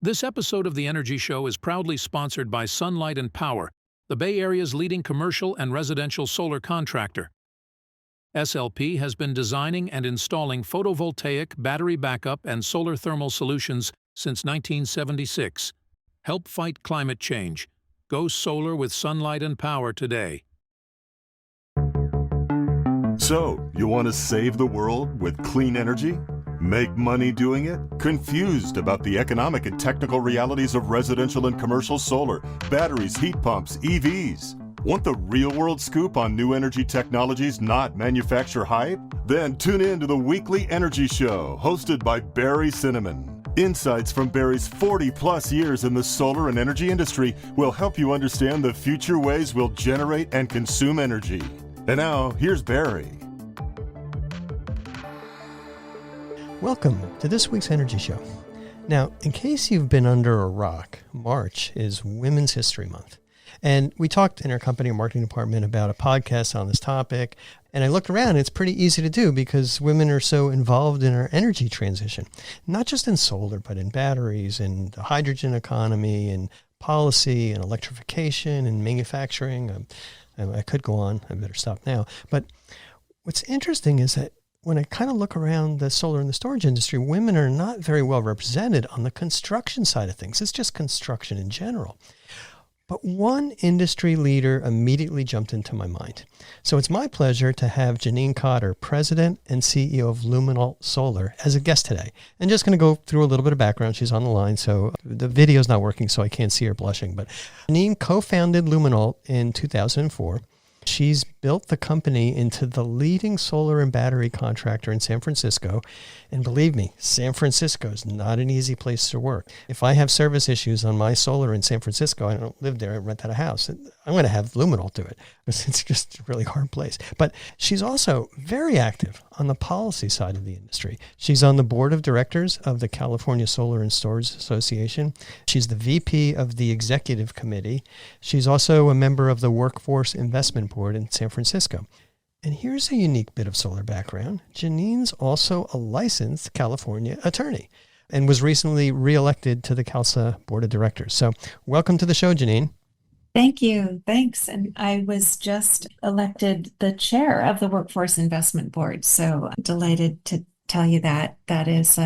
This episode of The Energy Show is proudly sponsored by Sunlight and Power, the Bay Area's leading commercial and residential solar contractor. SLP has been designing and installing photovoltaic, battery backup, and solar thermal solutions since 1976. Help fight climate change. Go solar with Sunlight and Power today. So, you want to save the world with clean energy? Make money doing it? Confused about the economic and technical realities of residential and commercial solar, batteries, heat pumps, EVs? Want the real-world scoop on new energy technologies, not manufacturer hype? Then tune in to the weekly Energy Show, hosted by Barry Cinnamon. Insights from Barry's 40-plus years in the solar and energy industry will help you understand the future ways we'll generate and consume energy. And now, here's Barry. Welcome to this week's Energy Show. Now, in case you've been under a rock, March is Women's History Month. And we talked in our company marketing department about a podcast on this topic. And I looked around, it's pretty easy to do because women are so involved in our energy transition, not just in solar, but in batteries and the hydrogen economy and policy and electrification and manufacturing. I could go on. I better stop now. But what's interesting is that when I kind of look around the solar and the storage industry, women are not very well represented on the construction side of things. It's just construction in general. But one industry leader immediately jumped into my mind. So it's my pleasure to have Jeanine Cotter, President and CEO of Luminalt Solar, as a guest today. And just going to go through a little bit of background. She's on the line, so the video's not working, so I can't see her blushing. But Jeanine co-founded Luminalt in 2004. She's built the company into the leading solar and battery contractor in San Francisco. And believe me, San Francisco is not an easy place to work. If I have service issues on my solar in San Francisco, I don't live there, I rent out a house, I'm going to have Luminalt do it. It's just a really hard place. But she's also very active on the policy side of the industry. She's on the board of directors of the California Solar and Storage Association. She's the VP of the executive committee. She's also a member of the Workforce Investment Board in San Francisco. And here's a unique bit of solar background. Jeanine's also a licensed California attorney and was recently reelected to the CalSA board of directors. So welcome to the show, Jeanine. Thank you. Thanks. And I was just elected the chair of the Workforce Investment Board. So I'm delighted to tell you that is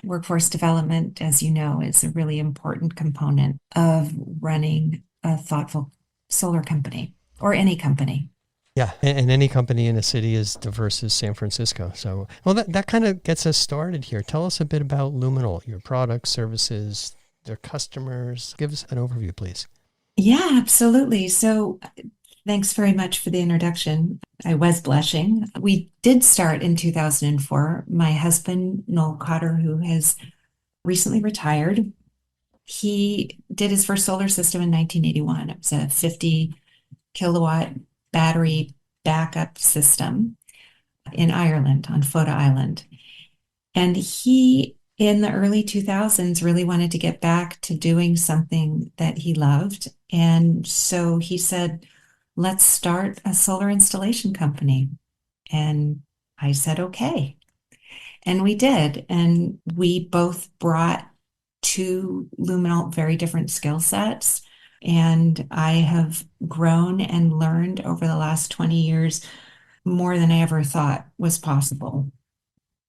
workforce development, as you know, is a really important component of running a thoughtful solar company or any company. Yeah, and any company in a city as diverse as San Francisco. So, well, that kind of gets us started here. Tell us a bit about Luminalt, your products, services, their customers. Give us an overview, please. Yeah, absolutely. So thanks very much for the introduction. I was blushing. We did start in 2004. My husband, Noel Cotter, who has recently retired, he did his first solar system in 1981. It was a 50 kilowatt battery backup system in Ireland, on Fota Island. And he, in the early 2000s, really wanted to get back to doing something that he loved. And so he said, let's start a solar installation company. And I said, okay. And we did. And we both brought to Luminalt very different skill sets. And I have grown and learned over the last 20 years more than I ever thought was possible.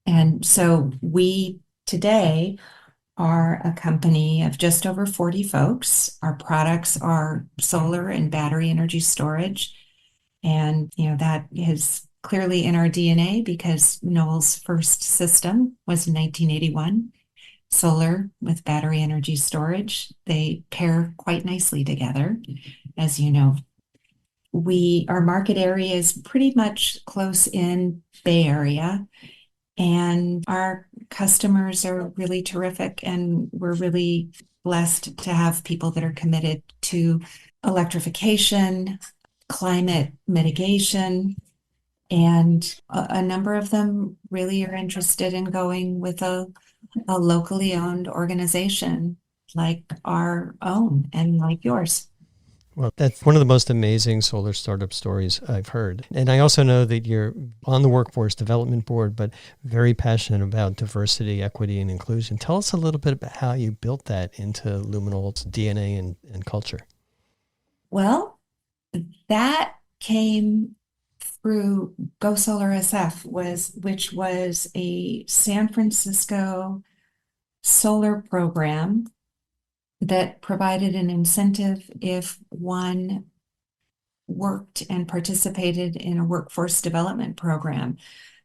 And so we today are a company of just over 40 folks. Our products are solar and battery energy storage. And, that is clearly in our DNA because Noel's first system was in 1981. Solar with battery energy storage. They pair quite nicely together, as you know. Our market area is pretty much close in Bay Area, and our customers are really terrific, and we're really blessed to have people that are committed to electrification, climate mitigation, and a number of them really are interested in going with a locally owned organization like our own and like yours. Well, that's one of the most amazing solar startup stories I've heard. And I also know that you're on the Workforce Development Board, but very passionate about diversity, equity, and inclusion. Tell us a little bit about how you built that into Luminalt's DNA and culture. Well, that came through Go Solar SF, which was a San Francisco solar program that provided an incentive if one worked and participated in a workforce development program.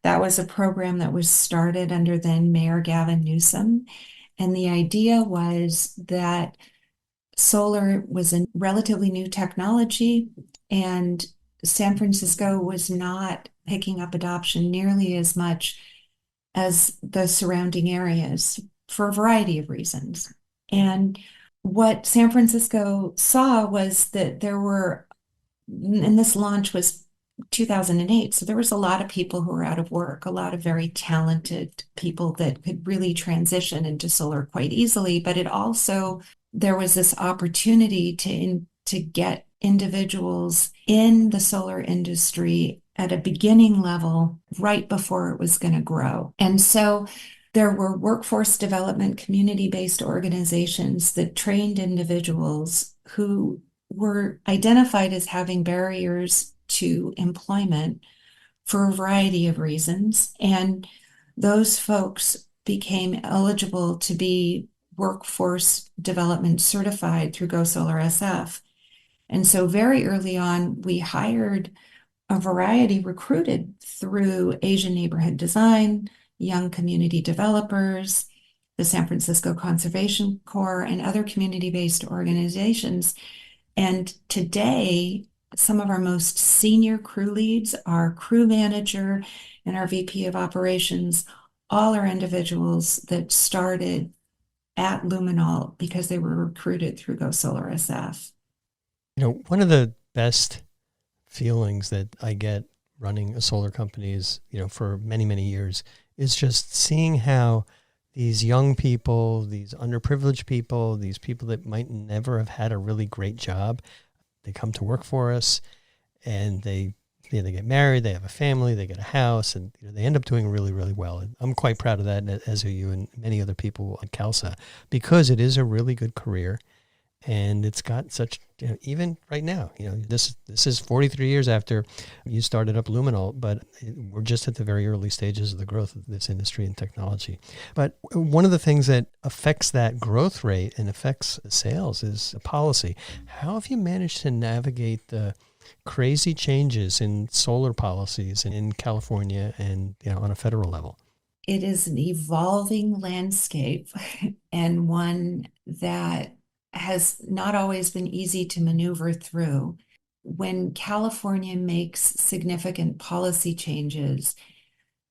That was a program that was started under then Mayor Gavin Newsom. And the idea was that solar was a relatively new technology, and San Francisco was not picking up adoption nearly as much as the surrounding areas for a variety of reasons. And what San Francisco saw was that there were, and this launch was 2008, so there was a lot of people who were out of work, a lot of very talented people that could really transition into solar quite easily, but it also, there was this opportunity to get individuals in the solar industry at a beginning level right before it was going to grow. And so there were workforce development, community-based organizations that trained individuals who were identified as having barriers to employment for a variety of reasons. And those folks became eligible to be workforce development certified through Go Solar SF. And so very early on, we hired a variety recruited through Asian Neighborhood Design, Young Community Developers, the San Francisco Conservation Corps, and other community-based organizations. And today, some of our most senior crew leads, our crew manager and our VP of operations, all are individuals that started at Luminalt because they were recruited through Go Solar SF. You know, one of the best feelings that I get running a solar company is, you know, for many, many years, is just seeing how these young people, these underprivileged people, these people that might never have had a really great job, they come to work for us, and they get married, they have a family, they get a house, and they end up doing really, really well. And I'm quite proud of that, as are you and many other people at CalSA, because it is a really good career. And it's got such, even right now, this is 43 years after you started up Luminalt, but we're just at the very early stages of the growth of this industry and technology. But one of the things that affects that growth rate and affects sales is policy. How have you managed to navigate the crazy changes in solar policies in California and on a federal level? It is an evolving landscape and one that has not always been easy to maneuver through. When California makes significant policy changes,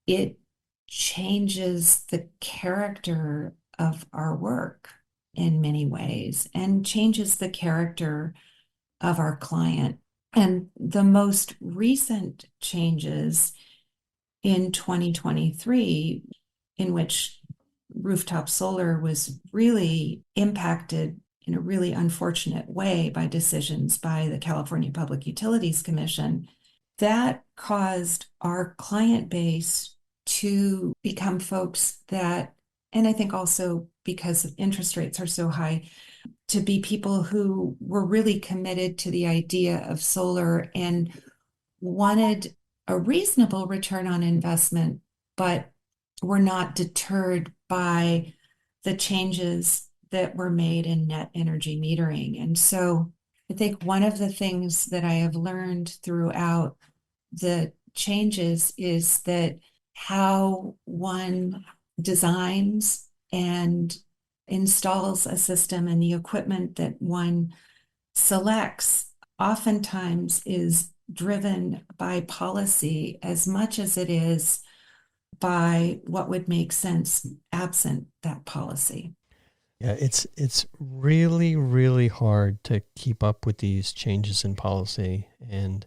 it changes the character of our work in many ways and changes the character of our client. And the most recent changes in 2023, in which rooftop solar was really impacted in a really unfortunate way by decisions by the California Public Utilities Commission, that caused our client base to become folks that, and I think also because interest rates are so high, to be people who were really committed to the idea of solar and wanted a reasonable return on investment, but were not deterred by the changes that were made in net energy metering. And so I think one of the things that I have learned throughout the changes is that how one designs and installs a system and the equipment that one selects oftentimes is driven by policy as much as it is by what would make sense absent that policy. Yeah, it's really, really hard to keep up with these changes in policy. And,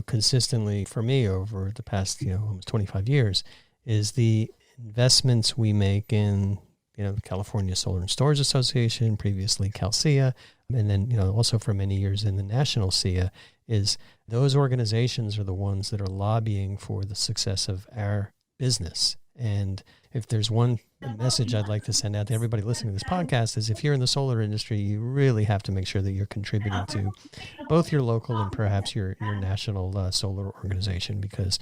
consistently for me over the past, almost 25 years is the investments we make in, the California Solar and Storage Association, previously CalSIA, and then, also for many years in the national SEIA, is those organizations are the ones that are lobbying for the success of our business. And if there's one message I'd like to send out to everybody listening to this podcast is if you're in the solar industry, you really have to make sure that you're contributing to both your local and perhaps your national solar organization, because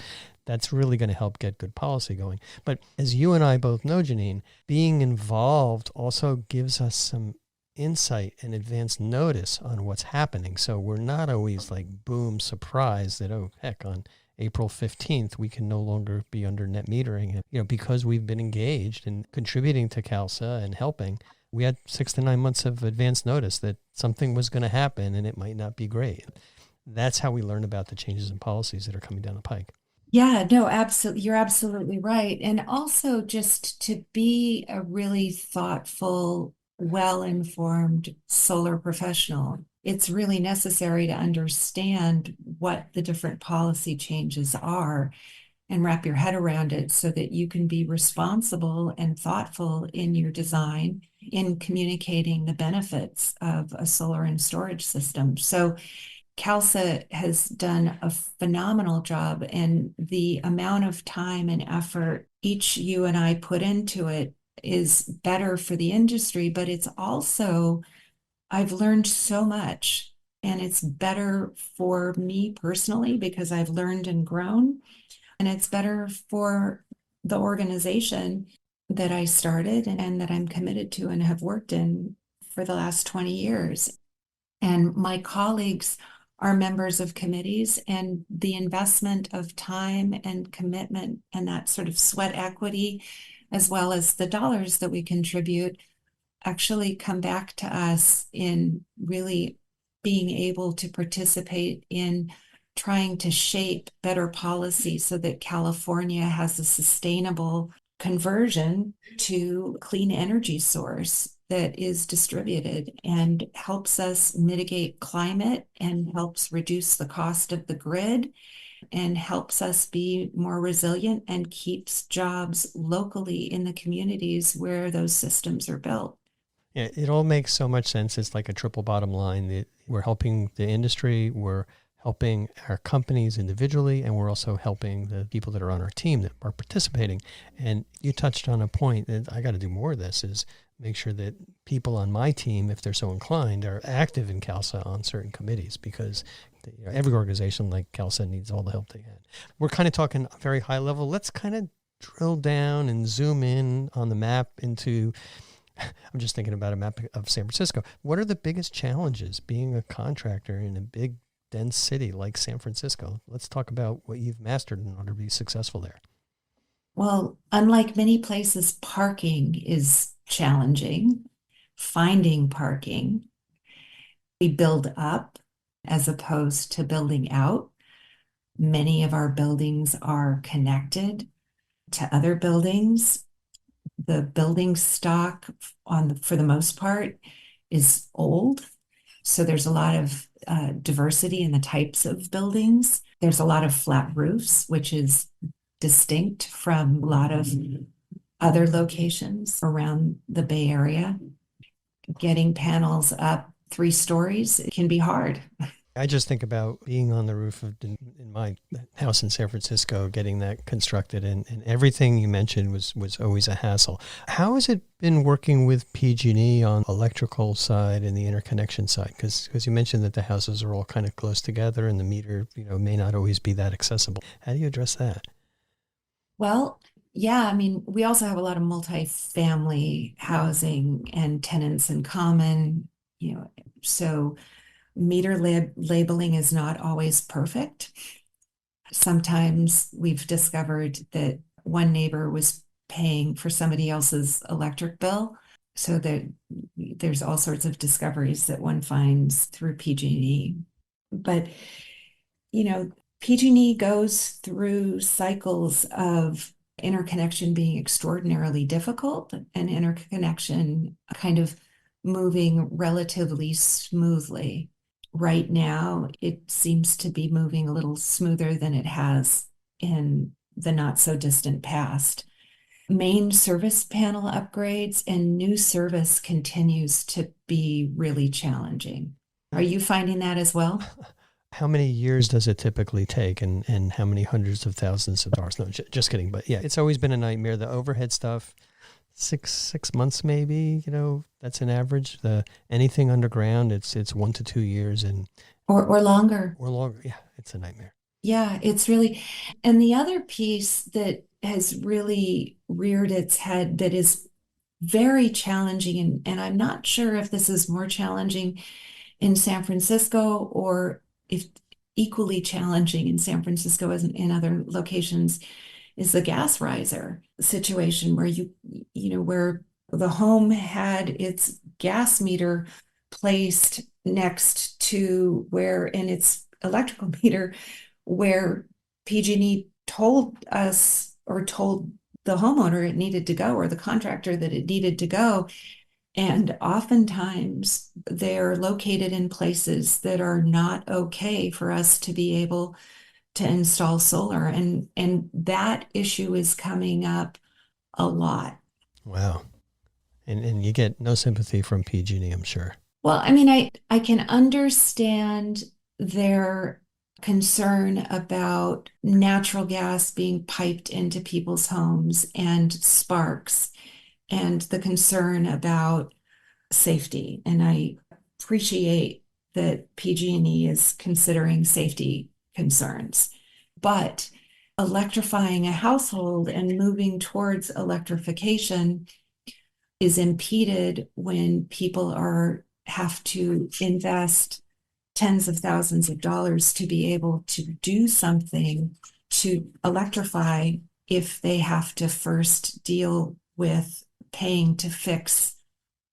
that's really going to help get good policy going. But as you and I both know, Jeanine, being involved also gives us some insight and advance notice on what's happening. So we're not always like, boom, surprised that, oh, heck, on April 15th, we can no longer be under net metering. Because we've been engaged in contributing to CalSA and helping, we had 6 to 9 months of advance notice that something was going to happen and it might not be great. That's how we learn about the changes in policies that are coming down the pike. Yeah, no, absolutely. You're absolutely right. And also just to be a really thoughtful, well-informed solar professional, it's really necessary to understand what the different policy changes are and wrap your head around it so that you can be responsible and thoughtful in your design, in communicating the benefits of a solar and storage system. So CalSA has done a phenomenal job, and the amount of time and effort each you and I put into it is better for the industry, but it's also, I've learned so much, and it's better for me personally because I've learned and grown, and it's better for the organization that I started and that I'm committed to and have worked in for the last 20 years. And my colleagues are members of committees, and the investment of time and commitment and that sort of sweat equity, as well as the dollars that we contribute, actually come back to us in really being able to participate in trying to shape better policy so that California has a sustainable conversion to clean energy source that is distributed and helps us mitigate climate and helps reduce the cost of the grid and helps us be more resilient and keeps jobs locally in the communities where those systems are built. Yeah, it all makes so much sense. It's like a triple bottom line that we're helping the industry, we're helping our companies individually, and we're also helping the people that are on our team that are participating. And you touched on a point that I got to do more of this, is make sure that people on my team, if they're so inclined, are active in CalSA on certain committees, because every organization like CalSA needs all the help they can. We're kind of talking very high level. Let's kind of drill down and zoom in on the map into, I'm just thinking about a map of San Francisco. What are the biggest challenges being a contractor in a big, dense city like San Francisco? Let's talk about what you've mastered in order to be successful there. Well, unlike many places, parking is challenging. Finding parking, we build up as opposed to building out. Many of our buildings are connected to other buildings. The building stock for the most part is old. So there's a lot of diversity in the types of buildings. There's a lot of flat roofs, which is distinct from a lot of other locations around the Bay Area. Getting panels up 3 stories can be hard. I just think about being on the roof in my house in San Francisco, getting that constructed, and everything you mentioned was always a hassle. How has it been working with PG&E on electrical side and the interconnection side? Because you mentioned that the houses are all kind of close together and the meter, may not always be that accessible. How do you address that? Well, yeah, I mean, we also have a lot of multi-family housing and tenants in common, so meter labeling is not always perfect. Sometimes we've discovered that one neighbor was paying for somebody else's electric bill. So there's all sorts of discoveries that one finds through PG&E. But, PG&E goes through cycles of interconnection being extraordinarily difficult and interconnection kind of moving relatively smoothly. Right now, it seems to be moving a little smoother than it has in the not so distant past. main service panel upgrades, and new service continues to be really challenging. Are you finding that as well? How many years does it typically take, and how many hundreds of thousands of dollars? No, just kidding. But yeah, it's always been a nightmare. The overhead stuff, six months maybe, that's an average. Anything underground, it's 1 to 2 years or longer. or longer. Yeah, it's a nightmare. Yeah, it's really, and the other piece that has really reared its head that is very challenging, and I'm not sure if this is more challenging in San Francisco or if equally challenging in San Francisco as in other locations, is the gas riser situation where where the home had its gas meter placed next to where in its electrical meter where PG&E told us or told the homeowner it needed to go, or the contractor that it needed to go. And oftentimes they're located in places that are not okay for us to be able to install solar. And that issue is coming up a lot. Wow. And you get no sympathy from PG&E, I'm sure. Well, I mean, I can understand their concern about natural gas being piped into people's homes and sparks, and the concern about safety. And I appreciate that PG&E is considering safety concerns. But electrifying a household and moving towards electrification is impeded when people have to invest tens of thousands of dollars to be able to do something to electrify, if they have to first deal with paying to fix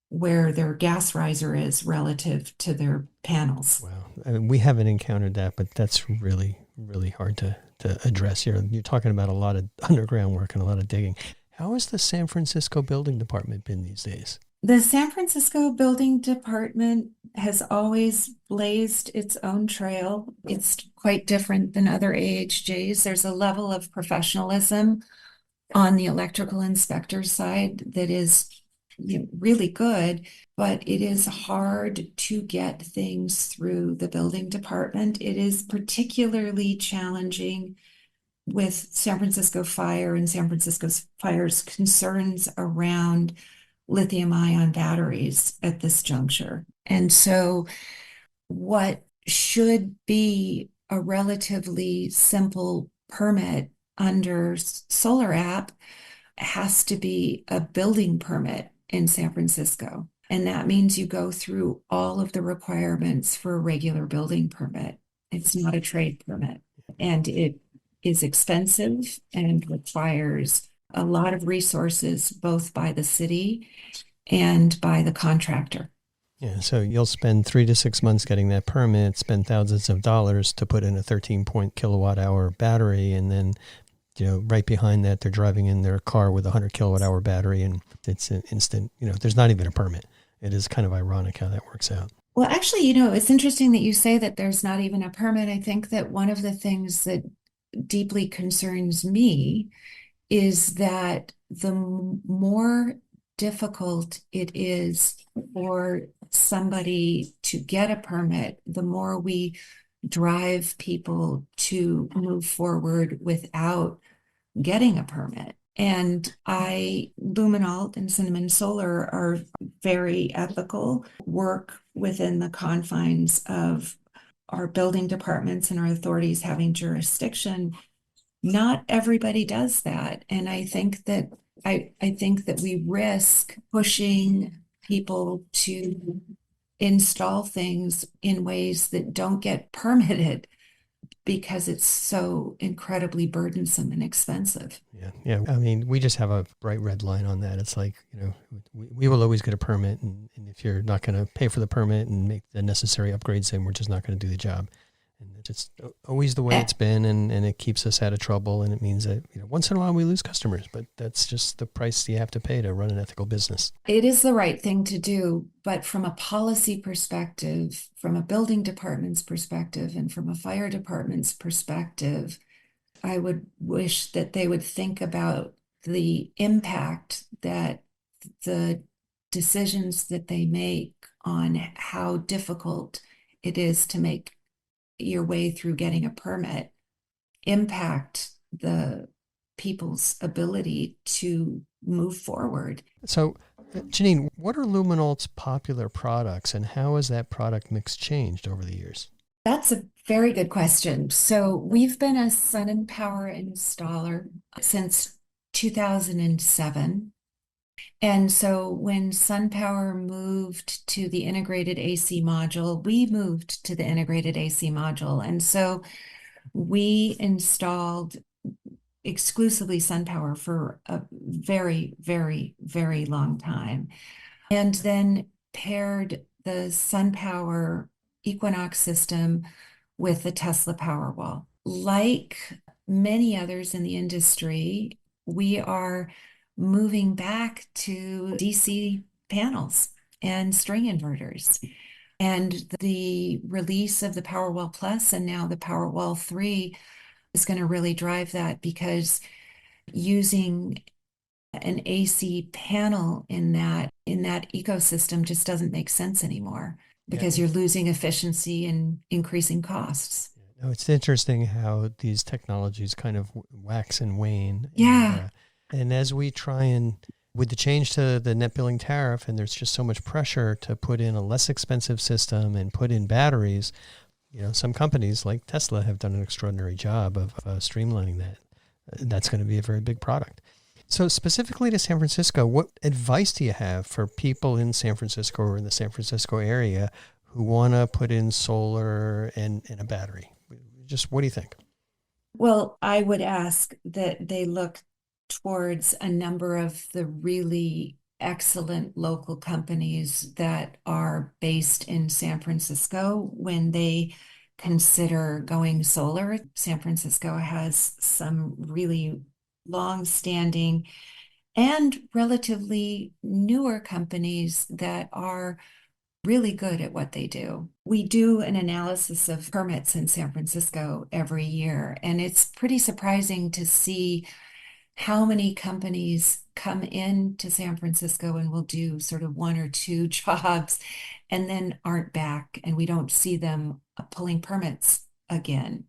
where their gas riser is relative to their panels. Wow. I mean, we haven't encountered that, but that's really, really hard to address. You're talking about a lot of underground work and a lot of digging. How has the San Francisco building department been these days? The San Francisco building department has always blazed its own trail. It's quite different than other AHJs. There's a level of professionalism on the electrical inspector side that is really good, but it is hard to get things through the building department. It is particularly challenging with San Francisco Fire and San Francisco Fire's concerns around lithium-ion batteries at this juncture. And so what should be a relatively simple permit under Solar App has to be a building permit in San Francisco. And that means you go through all of the requirements for a regular building permit. It's not a trade permit. And it is expensive and requires a lot of resources, both by the city and by the contractor. Yeah, so you'll spend 3 to 6 months getting that permit, spend thousands of dollars to put in a 13-kilowatt hour battery, and then right behind that, they're driving in their car with a 100 kilowatt hour battery, and it's an instant, there's not even a permit. It is kind of ironic how that works out. Well, actually, it's interesting that you say that there's not even a permit. I think that one of the things that deeply concerns me is that the more difficult it is for somebody to get a permit, the more we drive people to move forward without getting a permit. And Luminalt and Cinnamon Solar are very ethical, work within the confines of our building departments and our authorities having jurisdiction. Not everybody does that. And I think that we risk pushing people to install things in ways that don't get permitted because it's so incredibly burdensome and expensive. Yeah. I mean, we just have a bright red line on that. It's like, we will always get a permit. And if you're not going to pay for the permit and make the necessary upgrades, then we're just not going to do the job. And it's just always the way it's been, and it keeps us out of trouble. And it means that once in a while we lose customers, but that's just the price you have to pay to run an ethical business. It is the right thing to do, but from a policy perspective, from a building department's perspective, and from a fire department's perspective, I would wish that they would think about the impact that the decisions that they make on how difficult it is to make your way through getting a permit impact the people's ability to move forward. So, Jeanine, what are Luminalt's popular products, and how has that product mix changed over the years? That's a very good question. So we've been a Sun and Power installer since 2007. And so when SunPower moved to the integrated AC module, we moved to the integrated AC module. And so we installed exclusively SunPower for a very, very, very long time. And then paired the SunPower Equinox system with the Tesla Powerwall. Like many others in the industry, we are moving back to DC panels and string inverters. And the release of the Powerwall Plus and now the Powerwall 3 is going to really drive that, because using an AC panel in that ecosystem just doesn't make sense anymore, because you're losing efficiency and increasing costs. No, it's interesting how these technologies kind of wax and wane. Yeah. And as we try and, with the change to the net billing tariff, and there's just so much pressure to put in a less expensive system and put in batteries, some companies like Tesla have done an extraordinary job of streamlining that. That's going to be a very big product. So specifically to San Francisco, what advice do you have for people in San Francisco or in the San Francisco area who want to put in solar and a battery? Just what do you think? Well, I would ask that they look towards a number of the really excellent local companies that are based in San Francisco when they consider going solar. San Francisco has some really long-standing and relatively newer companies that are really good at what they do. We do an analysis of permits in San Francisco every year, and it's pretty surprising to see how many companies come into San Francisco and will do sort of one or two jobs and then aren't back, and we don't see them pulling permits again.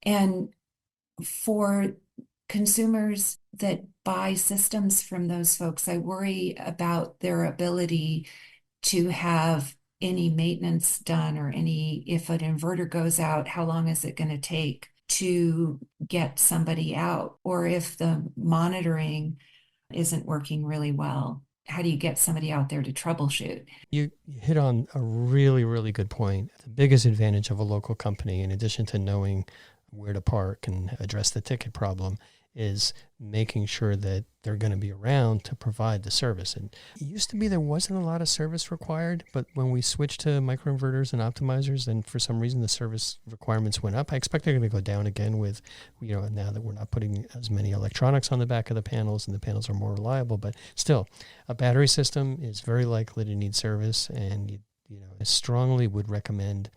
And for consumers that buy systems from those folks, I worry about their ability to have any maintenance done, or if an inverter goes out, how long is it going to take to get somebody out? Or if the monitoring isn't working really well, how do you get somebody out there to troubleshoot? You hit on a really, really good point. The biggest advantage of a local company, in addition to knowing where to park and address the ticket problem, is making sure that they're going to be around to provide the service. And it used to be there wasn't a lot of service required, but when we switched to microinverters and optimizers, then for some reason the service requirements went up. I expect they're going to go down again with, now that we're not putting as many electronics on the back of the panels and the panels are more reliable. But still, a battery system is very likely to need service, and I strongly would recommend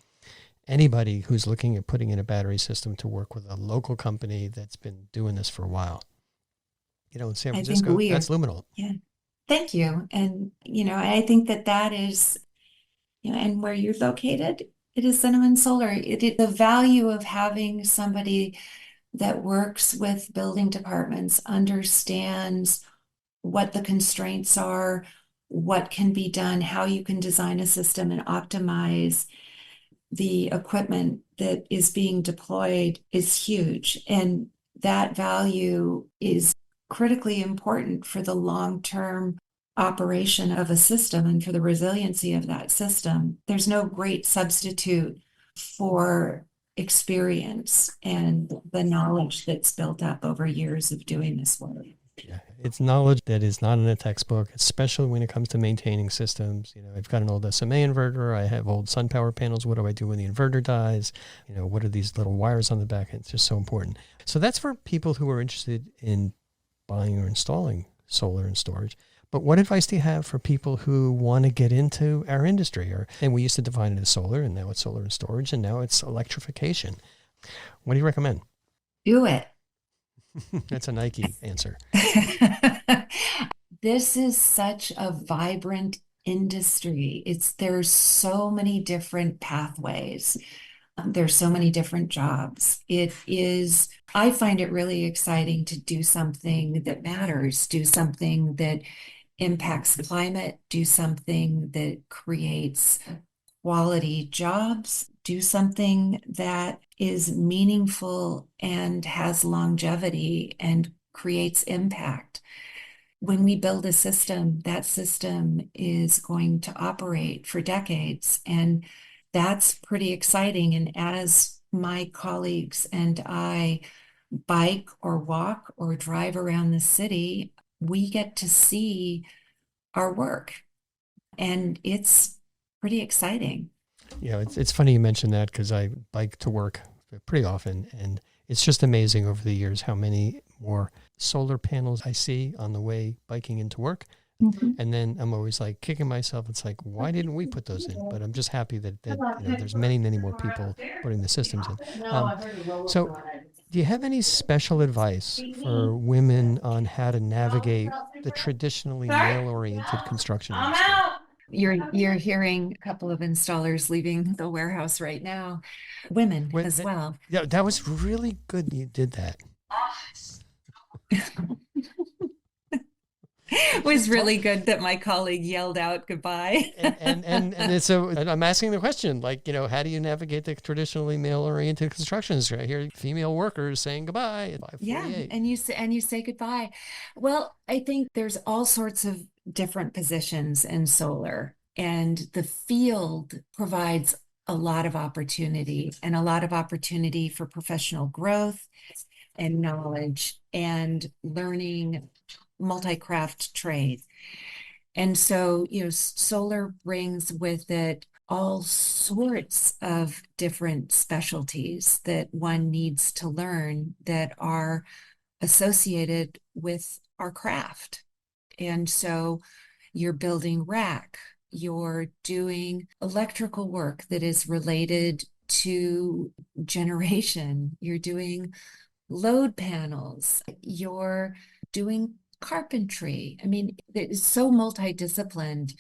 anybody who's looking at putting in a battery system to work with a local company that's been doing this for a while. In San Francisco, that's Luminalt. Yeah. Thank you. And, I think that is, and where you're located, it is Cinnamon Solar. The value of having somebody that works with building departments, understands what the constraints are, what can be done, how you can design a system and optimize the equipment that is being deployed is huge. And that value is critically important for the long-term operation of a system and for the resiliency of that system. There's no great substitute for experience and the knowledge that's built up over years of doing this work. Yeah, it's knowledge that is not in a textbook, especially when it comes to maintaining systems. I've got an old SMA inverter. I have old SunPower panels. What do I do when the inverter dies? What are these little wires on the back? It's just so important. So that's for people who are interested in buying or installing solar and storage. But what advice do you have for people who want to get into our industry? And we used to define it as solar, and now it's solar and storage, and now it's electrification. What do you recommend? Do it. That's a Nike answer. This is such a vibrant industry. There's so many different pathways. There's so many different jobs. I find it really exciting to do something that matters, do something that impacts the climate, do something that creates quality jobs, do something that is meaningful and has longevity and creates impact. When we build a system, that system is going to operate for decades. And that's pretty exciting. And as my colleagues and I bike or walk or drive around the city, we get to see our work. And it's pretty exciting. It's funny you mentioned that because I bike to work pretty often, and it's just amazing over the years how many more solar panels I see on the way biking into work. Mm-hmm. And then I'm always like kicking myself. It's like, why didn't we put those in? But I'm just happy that there's many more people putting the systems in. So do you have any special advice for women on how to navigate the traditionally male-oriented construction industry? You're hearing a couple of installers leaving the warehouse right now, women as well. Yeah, that was really good. You did that. It was really good that my colleague yelled out goodbye. and so I'm asking the question, how do you navigate the traditionally male-oriented construction industry? I hear female workers saying goodbye at 5:48. Yeah, and you say goodbye. Well, I think there's all sorts of different positions in solar, and the field provides a lot of opportunity for professional growth and knowledge and learning multi-craft trade. And so, solar brings with it all sorts of different specialties that one needs to learn that are associated with our craft. And so you're building rack, you're doing electrical work that is related to generation, you're doing load panels, you're doing carpentry. I mean, it's so multidisciplined.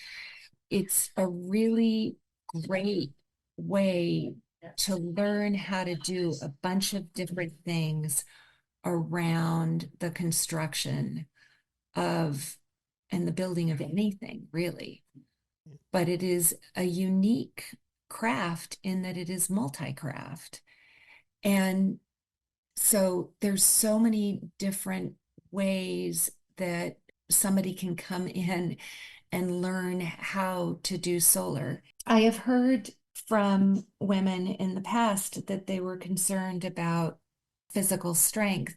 It's a really great way to learn how to do a bunch of different things around the construction of and the building of anything, really. But it is a unique craft in that it is multi-craft. And so there's so many different ways that somebody can come in and learn how to do solar. I have heard from women in the past that they were concerned about physical strength.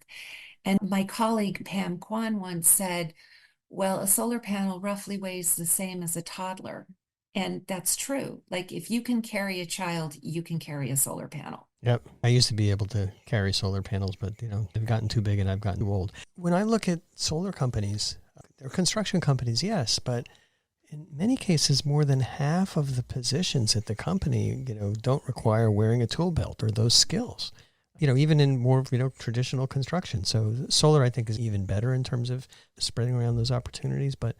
And my colleague Pam Kwan once said, well, a solar panel roughly weighs the same as a toddler. And that's true. Like if you can carry a child, you can carry a solar panel. Yep. I used to be able to carry solar panels, but they've gotten too big and I've gotten too old. When I look at solar companies, they're construction companies, yes, but in many cases, more than half of the positions at the company, don't require wearing a tool belt or those skills. Even in more, traditional construction. So solar, I think, is even better in terms of spreading around those opportunities. But,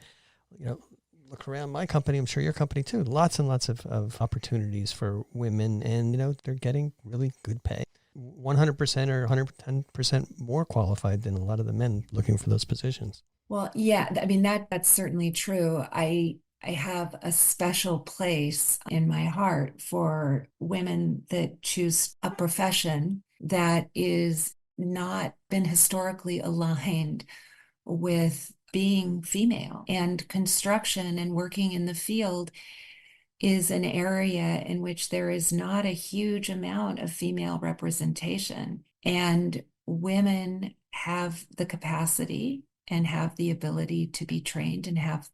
look around my company, I'm sure your company too, lots and lots of opportunities for women, and, they're getting really good pay. 100% or 110% more qualified than a lot of the men looking for those positions. Well, yeah, I mean, that's certainly true. I have a special place in my heart for women that choose a profession that is not been historically aligned with being female. And construction and working in the field is an area in which there is not a huge amount of female representation. And women have the capacity and have the ability to be trained and have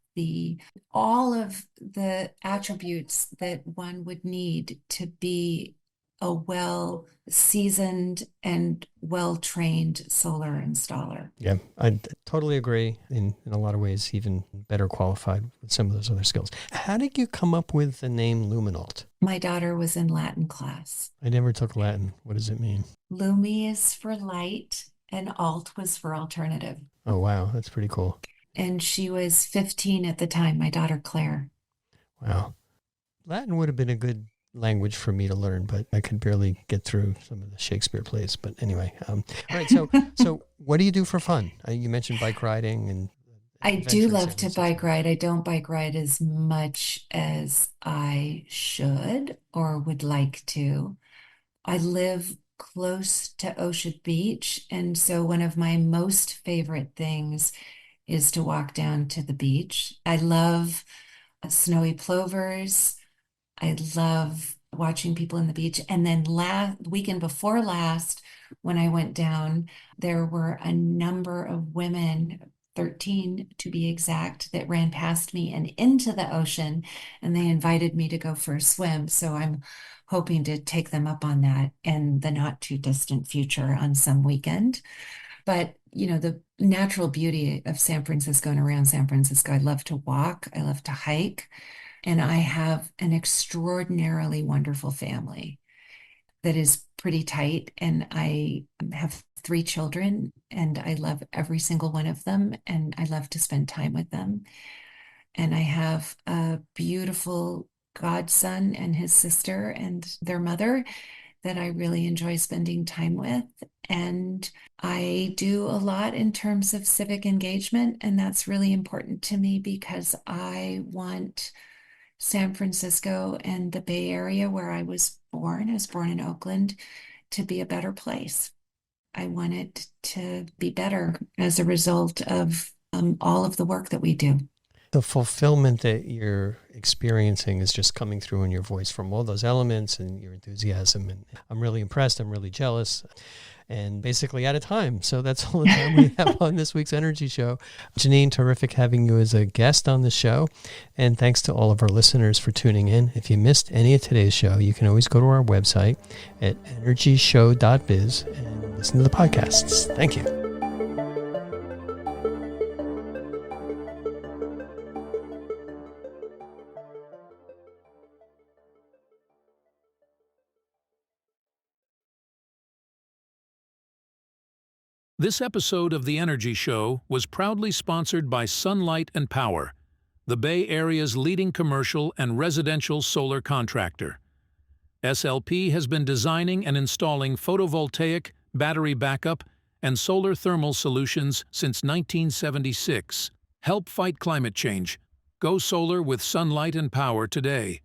all of the attributes that one would need to be a well-seasoned and well-trained solar installer. Yeah, I totally agree. In a lot of ways, even better qualified with some of those other skills. How did you come up with the name Luminalt? My daughter was in Latin class. I never took Latin. What does it mean? Lumi is for light, and alt was for alternative. Oh, wow. That's pretty cool. And she was 15 at the time, my daughter Claire. Wow. Latin would have been a good language for me to learn, but I could barely get through some of the Shakespeare plays. But anyway, all right. So what do you do for fun? You mentioned bike riding and I do love adventures to and bike such. ride. I don't bike ride as much as I should or would like to. I live close to Ocean Beach, and so one of my most favorite things is to walk down to the beach. I love snowy plovers. I love watching people in the beach. And then last weekend before last, when I went down, there were a number of women, 13 to be exact, that ran past me and into the ocean, and they invited me to go for a swim. So I'm hoping to take them up on that in the not too distant future on some weekend. But, the natural beauty of San Francisco and around San Francisco, I love to walk, I love to hike. And I have an extraordinarily wonderful family that is pretty tight. And I have 3 children, and I love every single one of them. And I love to spend time with them. And I have a beautiful godson and his sister and their mother that I really enjoy spending time with. And I do a lot in terms of civic engagement. And that's really important to me because I want San Francisco and the Bay Area, where I was born in Oakland, to be a better place. I want it to be better as a result of all of the work that we do. The fulfillment that you're experiencing is just coming through in your voice from all those elements and your enthusiasm. And I'm really impressed. I'm really jealous. And basically out of time. So that's all the time we have on this week's Energy Show. Jeanine, terrific having you as a guest on the show. And thanks to all of our listeners for tuning in. If you missed any of today's show, you can always go to our website at energyshow.biz and listen to the podcasts. Thank you. This episode of The Energy Show was proudly sponsored by Sunlight and Power, the Bay Area's leading commercial and residential solar contractor. SLP has been designing and installing photovoltaic, battery backup, and solar thermal solutions since 1976. Help fight climate change. Go solar with Sunlight and Power today.